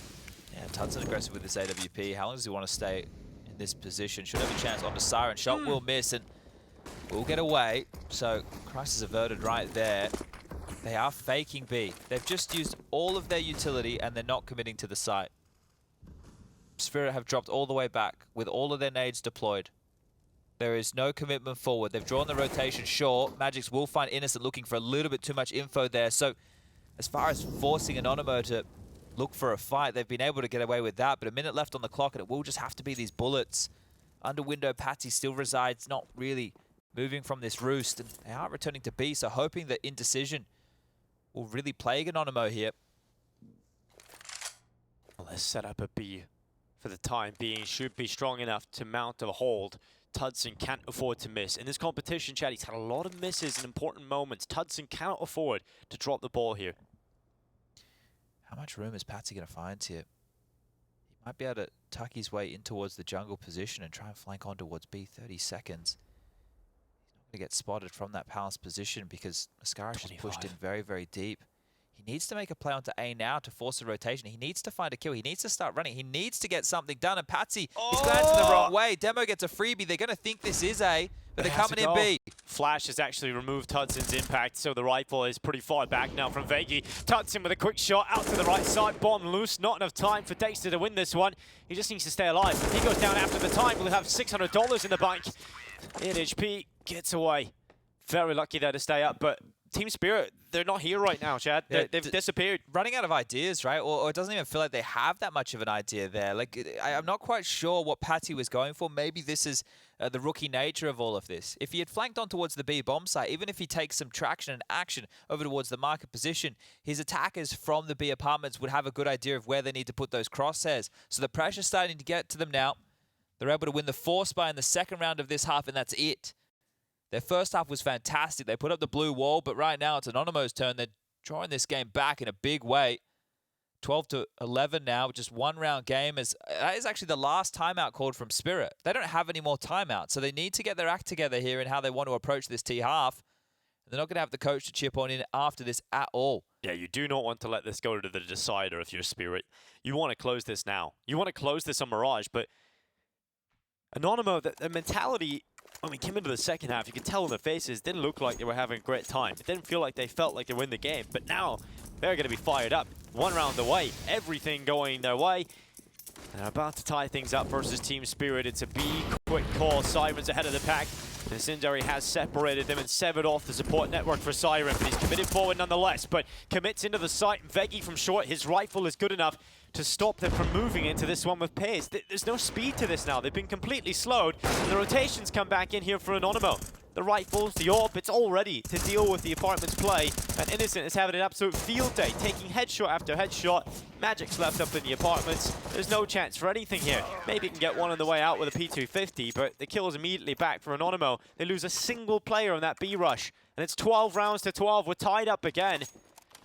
Yeah, tudsoN aggressive with this AWP. How long does he want to stay in this position? Should have a chance on the Siren. Shot will miss and will get away. So crisis averted right there. They are faking B. They've just used all of their utility and they're not committing to the site. Spirit have dropped all the way back with all of their nades deployed. There is no commitment forward. They've drawn the rotation short. Magics will find Innocent looking for a little bit too much info there. So as far as forcing Anonymo to look for a fight, they've been able to get away with that. But a minute left on the clock and it will just have to be these bullets. Under window, Patsy still resides, not really moving from this roost. And they are returning to B, so hoping that indecision will really plague Anonymo here. Well, let's set up a B for the time being. Should be strong enough to mount a hold. tudsoN can't afford to miss. In this competition, Chad, he's had a lot of misses in important moments. tudsoN cannot afford to drop the ball here. How much room is Patsy going to find here? He might be able to tuck his way in towards the jungle position and try and flank on towards B. 30 seconds. He's not going to get spotted from that palace position because oskarish is pushed in very, very deep. He needs to make a play onto A now to force a rotation. He needs to find a kill. He needs to start running. He needs to get something done. And Patsy, he's glancing the wrong way. Demo gets a freebie. They're going to think this is A, but they're coming in B. Flash has actually removed tudsoN's impact, so the rifle is pretty far back now from Vegi. tudsoN with a quick shot out to the right side. Bomb loose. Not enough time for Dexter to win this one. He just needs to stay alive. If he goes down after the time, we'll have $600 in the bank. NHP gets away. Very lucky there to stay up, but Team Spirit, they're not here right now, Chad. Yeah, they've disappeared. Running out of ideas, right? Or it doesn't even feel like they have that much of an idea there. Like, I'm not quite sure what Patsy was going for. Maybe this is the rookie nature of all of this. If he had flanked on towards the B bomb site, even if he takes some traction and action over towards the market position, his attackers from the B apartments would have a good idea of where they need to put those crosshairs. So the pressure's starting to get to them now. They're able to win the force buy in the second round of this half, and that's it. Their first half was fantastic. They put up the blue wall, but right now it's Anonymo's turn. They're drawing this game back in a big way. 12-11 now, just one round game. That is actually the last timeout called from Spirit. They don't have any more timeouts, so they need to get their act together here in how they want to approach this T half. They're not going to have the coach to chip on in after this at all. Yeah, you do not want to let this go to the decider if you're Spirit. You want to close this now. You want to close this on Mirage, but Anonymo, the mentality, when we came into the second half, you could tell in their faces, didn't look like they were having a great time. It didn't feel like they felt like they win the game. But now, they're going to be fired up. One round away, everything going their way. And they're about to tie things up versus Team Spirit. It's a B, quick call. Siren's ahead of the pack. And Sindari has separated them and severed off the support network for Siren. But he's committed forward nonetheless, but commits into the site. Vegi from short, his rifle is good enough to stop them from moving into this one with pace. There's no speed to this now. They've been completely slowed. And the rotations come back in here for Anonymo. The rifles, the AWP, it's all ready to deal with the apartment's play. And Innocent is having an absolute field day, taking headshot after headshot. Magic's left up in the apartments. There's no chance for anything here. Maybe he can get one on the way out with a P250, but the kill is immediately back for Anonymo. They lose a single player on that B rush. And it's 12 rounds to 12. We're tied up again.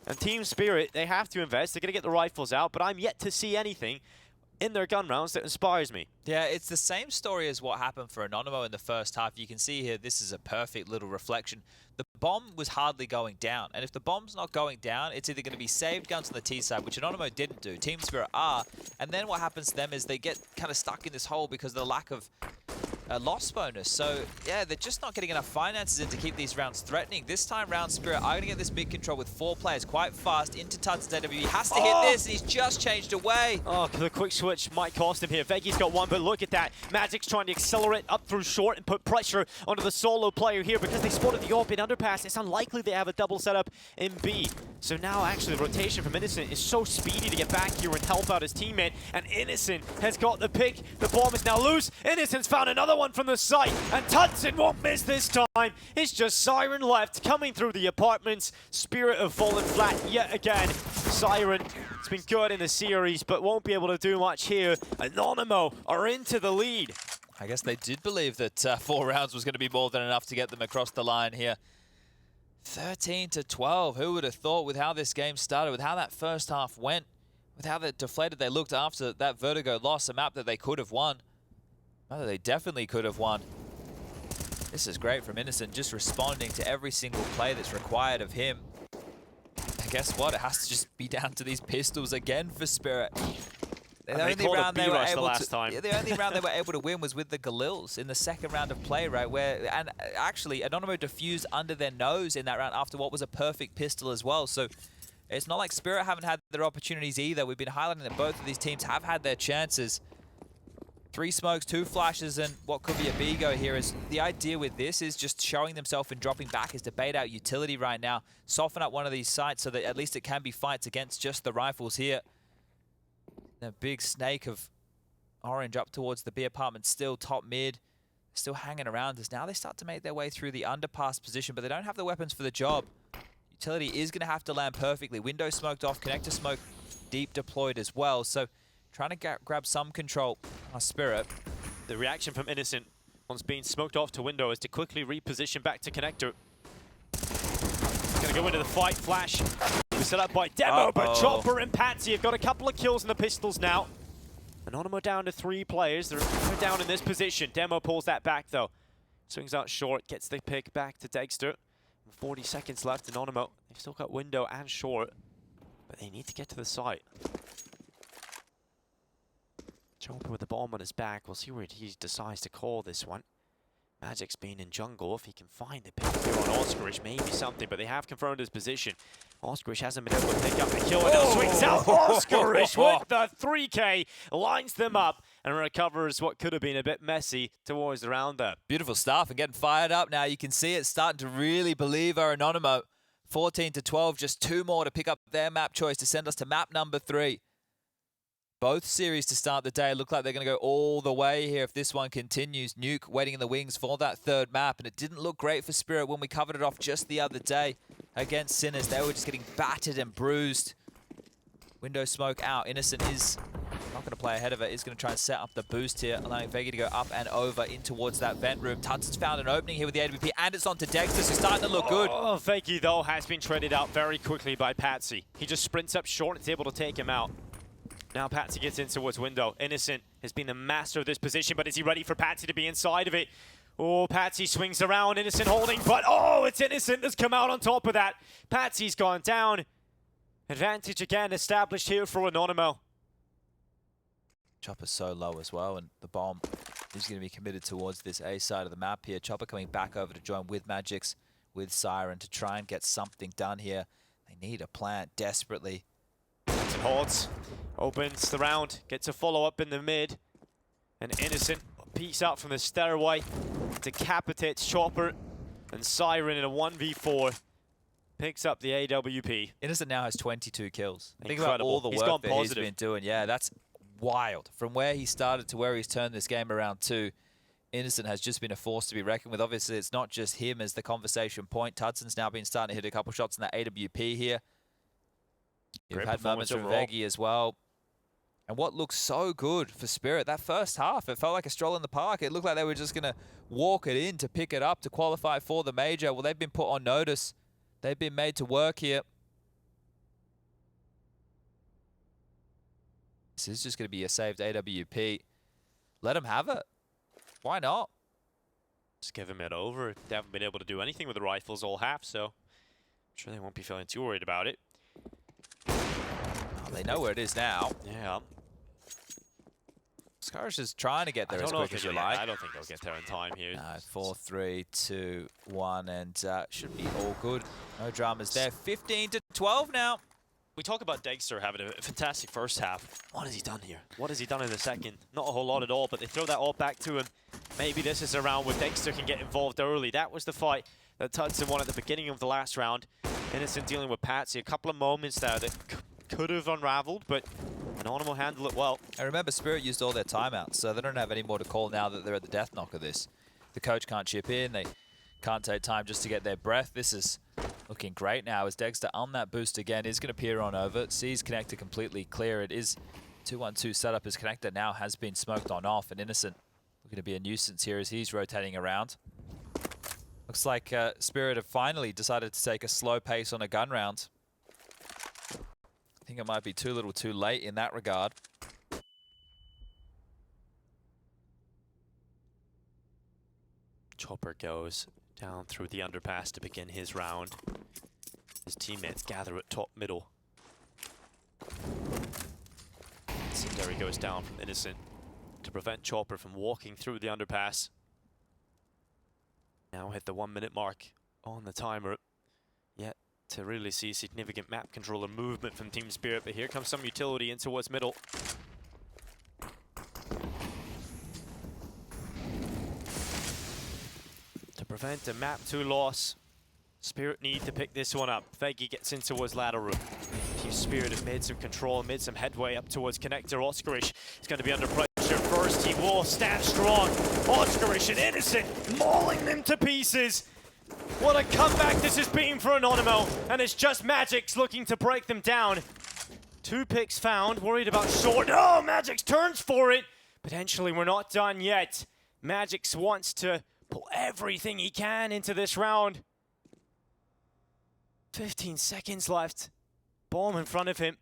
And Team Spirit, they have to invest. They're going to get the rifles out, but I'm yet to see anything in their gun rounds that inspires me. Yeah, it's the same story as what happened for Anonymo in the first half. You can see here, this is a perfect little reflection. The bomb was hardly going down, and if the bomb's not going down, it's either going to be saved guns on the T side, which Anonymo didn't do. Team Spirit are, and then what happens to them is they get kind of stuck in this hole because of the lack of loss bonus. So yeah, they're just not getting enough finances in to keep these rounds threatening. This time round, Spirit are going to get this mid control with 4 players quite fast into tudsoN. He has to hit this, and he's just changed away. Oh, the quick switch might cost him here. Vegi's got one, but look at that. Magic's trying to accelerate up through short and put pressure onto the solo player here because they spotted the AWP in underpass. It's unlikely they have a double setup in B. So now actually the rotation from Innocent is so speedy to get back here and help out his teammate. And Innocent has got the pick. The bomb is now loose. Innocent's found another one. one from the site, and tudsoN won't miss this time. It's just Siren left, coming through the apartments. Spirit have fallen flat yet again. Siren, it's been good in the series, but won't be able to do much here. Anonymo are into the lead. I guess they did believe that 4 rounds was going to be more than enough to get them across the line here. 13-12. Who would have thought, with how this game started, with how that first half went, with how deflated they looked after that Vertigo loss, a map that they could have won. Oh, they definitely could have won. This is great from innocent, just responding to every single play that's required of him. And guess what? It has to just be down to these pistols again for Spirit. The only round they were able to win was with the Galils in the second round of play, right? And actually, Anonymo defused under their nose in that round after what was a perfect pistol as well. So it's not like Spirit haven't had their opportunities either. We've been highlighting that both of these teams have had their chances. 3 smokes, 2 flashes, and what could be a B-go here is the idea with this is just showing themselves and dropping back is to bait out utility right now. Soften up one of these sites so that at least it can be fights against just the rifles here. A big snake of orange up towards the B apartment, still top mid, still hanging around us. Now they start to make their way through the underpass position, but they don't have the weapons for the job. Utility is going to have to land perfectly. Window smoked off, connector smoke deep deployed as well. So trying to grab some control on Spirit. The reaction from innocent, once being smoked off to window, is to quickly reposition back to connector. Gonna go into the fight, flash. Set up by Demo, but Chopper and Patsy have got a couple of kills in the pistols now. Anonymo down to 3 players. They're down in this position. Demo pulls that back though. Swings out short, gets the pick back to Dexter. 40 seconds left. Anonymo, they've still got window and short, but they need to get to the site. Chopper with the bomb on his back. We'll see where he decides to call this one. Magic's been in jungle. If he can find the pick here on oskarish, maybe something, but they have confirmed his position. oskarish hasn't been able to pick up the kill, and now swings out oskarish with the 3K, lines them up, and recovers what could have been a bit messy towards the round there. Beautiful stuff, and getting fired up now. You can see it starting to really believe our Anonymo. 14-12, just 2 more to pick up their map choice to send us to map number 3. Both series to start the day look like they're going to go all the way here if this one continues. Nuke waiting in the wings for that 3rd map, and it didn't look great for Spirit when we covered it off just the other day against Sinners. They were just getting battered and bruised. Window smoke out. Innocent is not going to play ahead of it. Is going to try and set up the boost here, allowing Veggie to go up and over in towards that vent room. tudsoN's found an opening here with the AWP, and it's on to Dexter, so starting to look good. Veggie, though, has been traded out very quickly by Patsy. He just sprints up short and is able to take him out. Now Patsy gets in towards window. Innocent has been the master of this position, but is he ready for Patsy to be inside of it? Oh, Patsy swings around, Innocent holding, but it's Innocent that's come out on top of that. Patsy's gone down. Advantage again established here for Anonymo. Chopper's so low as well, and the bomb is going to be committed towards this A side of the map here. Chopper coming back over to join with Magix, with Siren to try and get something done here. They need a plant desperately. Holds, opens the round, gets a follow-up in the mid, and Innocent peeks out from the stairway, decapitates Chopper, and Siren in a 1v4 picks up the AWP. Innocent now has 22 kills. Incredible. Think about all the work that positive. he's been doing. Yeah, that's wild. From where he started to where he's turned this game around to, Innocent has just been a force to be reckoned with. Obviously, it's not just him as the conversation point. tudsoN's now been starting to hit a couple shots in that AWP here. You've had moments from Veggie as well. And what looks so good for Spirit, that first half, it felt like a stroll in the park. It looked like they were just going to walk it in to pick it up, to qualify for the major. Well, they've been put on notice. They've been made to work here. This is just going to be a saved AWP. Let them have it. Why not? Just give them it over. They haven't been able to do anything with the rifles all half, so I'm sure they won't be feeling too worried about it. They know where it is now. Yeah. oskarish is trying to get there as quick as you like. I don't think they'll get there in time here. 4, 3, 2, 1, and should be all good. No dramas there. 15-12 now. We talk about Dexter having a fantastic first half. What has he done here? What has he done in the second? Not a whole lot at all, but they throw that all back to him. Maybe this is a round where Dexter can get involved early. That was the fight that tudsoN won at the beginning of the last round. Innocent dealing with Patsy. A couple of moments there that could have unraveled, but Anonymo handle it well. I remember Spirit used all their timeouts, so they don't have any more to call now that they're at the death knock of this. The coach can't chip in, they can't take time just to get their breath. This is looking great now as Dexter on that boost again is going to peer on over. Sees connector completely clear. It is 2-1-2 setup as connector now has been smoked on off, and Innocent looking to be a nuisance here as he's rotating around. Looks like Spirit have finally decided to take a slow pace on a gun round. I think it might be too little too late in that regard. Chopper goes down through the underpass to begin his round. His teammates gather at top middle. Sindari goes down from Innocent to prevent Chopper from walking through the underpass. Now hit the 1 minute mark on the timer. Yet to really see significant map controller movement from Team Spirit, but here comes some utility in towards middle. To prevent a map 2 loss, Spirit need to pick this one up. Veggie gets in towards ladder room. Team Spirit have made some control, made some headway up towards connector. oskarish is going to be under pressure first. He will stand strong. oskarish and Innocent mauling them to pieces. What a comeback this has been for Anonymo, and it's just Magix looking to break them down. 2 picks found, worried about short. Oh, Magix turns for it. Potentially we're not done yet. Magix wants to pull everything he can into this round. 15 seconds left. Bomb in front of him.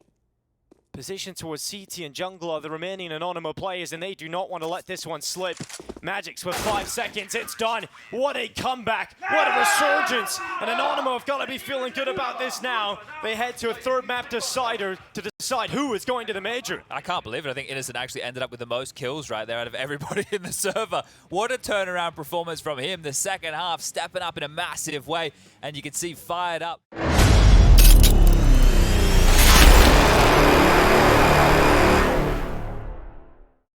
Position towards CT and Jungle are the remaining Anonymo players, and they do not want to let this one slip. Magix with 5 seconds, it's done. What a comeback, what a resurgence. And Anonymo have got to be feeling good about this now. They head to a 3rd map decider to decide who is going to the major. I can't believe it. I think Innocent actually ended up with the most kills right there out of everybody in the server. What a turnaround performance from him. The second half stepping up in a massive way, and you can see fired up.